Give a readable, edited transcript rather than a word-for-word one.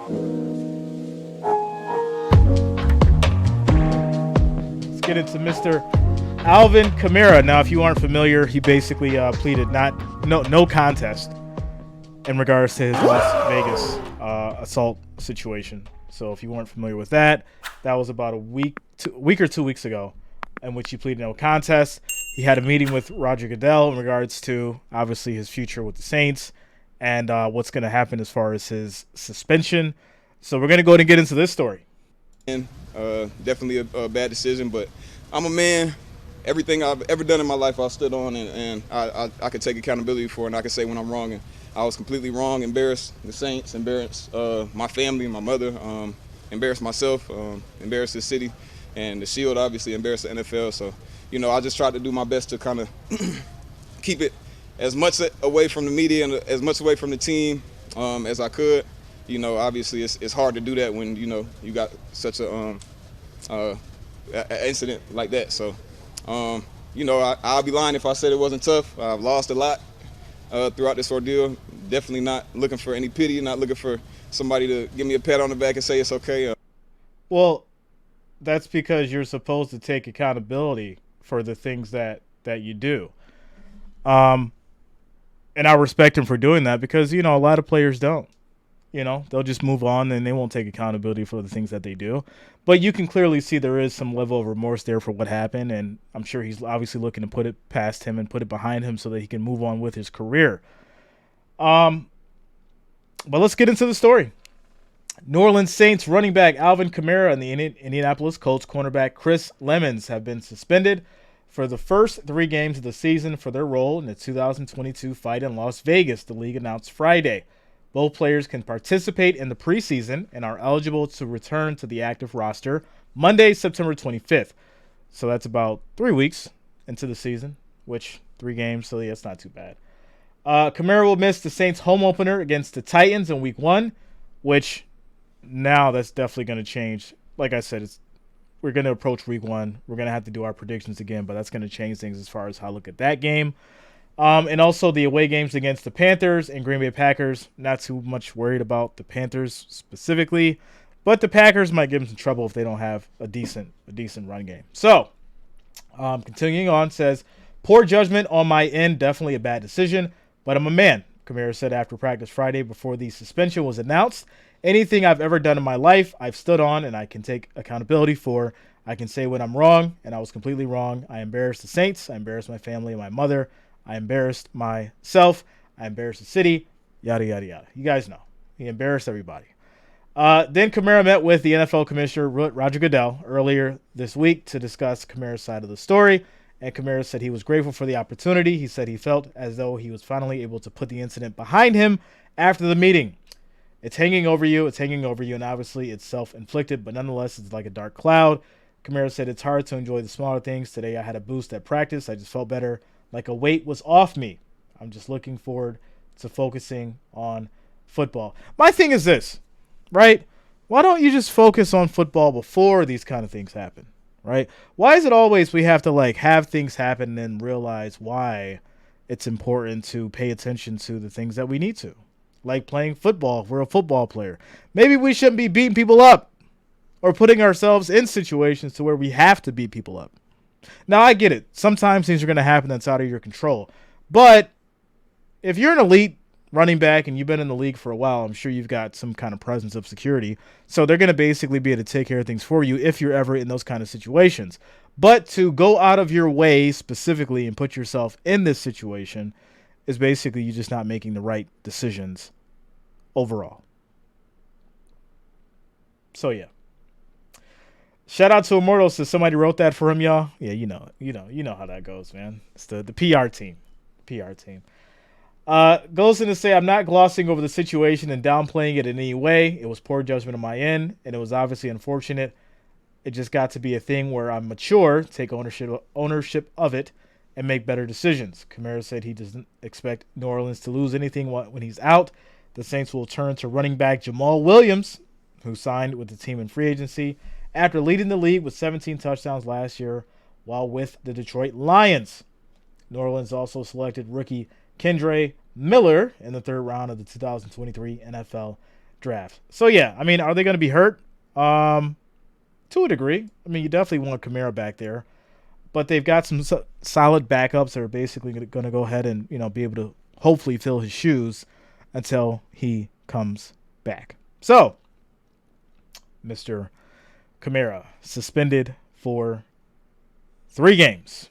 Let's get into Mr. Alvin Kamara. Now, if you aren't familiar, he basically pleaded no contest in regards to his Las Vegas assault situation. So if you weren't familiar with that, that was about a week or 2 weeks ago, in which he pleaded no contest. He had a meeting with Roger Goodell in regards to obviously his future with the Saints and what's going to happen as far as his suspension. So we're going to go ahead and get into this story. And definitely a bad decision, but I'm a man. Everything I've ever done in my life, I stood on, and I could take accountability for it, and I could say when I'm wrong. And I was completely wrong, embarrassed the Saints, embarrassed my family, my mother, embarrassed myself, embarrassed the city, and the Shield, obviously, embarrassed the NFL. So, I just tried to do my best to kind of keep it as much away from the media and as much away from the team as I could. Obviously, it's hard to do that when, you got such a incident like that. So, I'll be lying if I said it wasn't tough. I've lost a lot throughout this ordeal. Definitely not looking for any pity, not looking for somebody to give me a pat on the back and say it's okay. Well, that's because you're supposed to take accountability for the things that you do. And I respect him for doing that because, a lot of players don't. They'll just move on and they won't take accountability for the things that they do. But you can clearly see there is some level of remorse there for what happened, and I'm sure he's obviously looking to put it past him and put it behind him so that he can move on with his career. But let's get into the story. New Orleans Saints running back Alvin Kamara and the Indianapolis Colts cornerback Chris Lammons have been suspended for the first 3 games of the season for their role in the 2022 fight in Las Vegas, the league announced Friday. Both players can participate in the preseason and are eligible to return to the active roster Monday, September 25th. So that's about 3 weeks into the season, which 3 games, so yeah, it's not too bad. Kamara will miss the Saints' home opener against the Titans in Week 1, which now that's definitely going to change. Like I said, we're going to approach Week 1. We're going to have to do our predictions again, but that's going to change things as far as how I look at that game. And also the away games against the Panthers and Green Bay Packers. Not too much worried about the Panthers specifically, but the Packers might give them some trouble if they don't have a decent run game. So, continuing on, says, poor judgment on my end, definitely a bad decision, but I'm a man, Kamara said after practice Friday before the suspension was announced. Anything I've ever done in my life, I've stood on and I can take accountability for. I can say when I'm wrong, and I was completely wrong. I embarrassed the Saints. I embarrassed my family and my mother. I embarrassed myself. I embarrassed the city. Yada, yada, yada. You guys know. He embarrassed everybody. Then Kamara met with the NFL Commissioner Roger Goodell earlier this week to discuss Kamara's side of the story. And Kamara said he was grateful for the opportunity. He said he felt as though he was finally able to put the incident behind him after the meeting. It's hanging over you. It's hanging over you. And obviously it's self-inflicted, but nonetheless, it's like a dark cloud. Kamara said it's hard to enjoy the smaller things. Today I had a boost at practice. I just felt better. Like a weight was off me. I'm just looking forward to focusing on football. My thing is this, right? Why don't you just focus on football before these kind of things happen, right? Why is it always we have to have things happen and then realize why it's important to pay attention to the things that we need to? Like playing football if we're a football player. Maybe we shouldn't be beating people up or putting ourselves in situations to where we have to beat people up. Now, I get it. Sometimes things are going to happen that's out of your control. But if you're an elite running back and you've been in the league for a while, I'm sure you've got some kind of presence of security. So they're going to basically be able to take care of things for you if you're ever in those kind of situations. But to go out of your way specifically and put yourself in this situation is basically you just not making the right decisions overall. So, yeah. Shout out to Immortal. So somebody wrote that for him, y'all. Yeah, you know how that goes, man. It's the PR team. Goes in to say, I'm not glossing over the situation and downplaying it in any way. It was poor judgment on my end, and it was obviously unfortunate. It just got to be a thing where I'm mature, take ownership of it, and make better decisions. Kamara said he doesn't expect New Orleans to lose anything when he's out. The Saints will turn to running back Jamal Williams, who signed with the team in free agency, after leading the league with 17 touchdowns last year while with the Detroit Lions. New Orleans also selected rookie Kendre Miller in the 3rd round of the 2023 NFL draft. So yeah, I mean, are they going to be hurt? To a degree. I mean, you definitely want Kamara back there, but they've got some solid backups that are basically going to go ahead and be able to hopefully fill his shoes until he comes back. So, Mr. Kamara suspended for 3 games.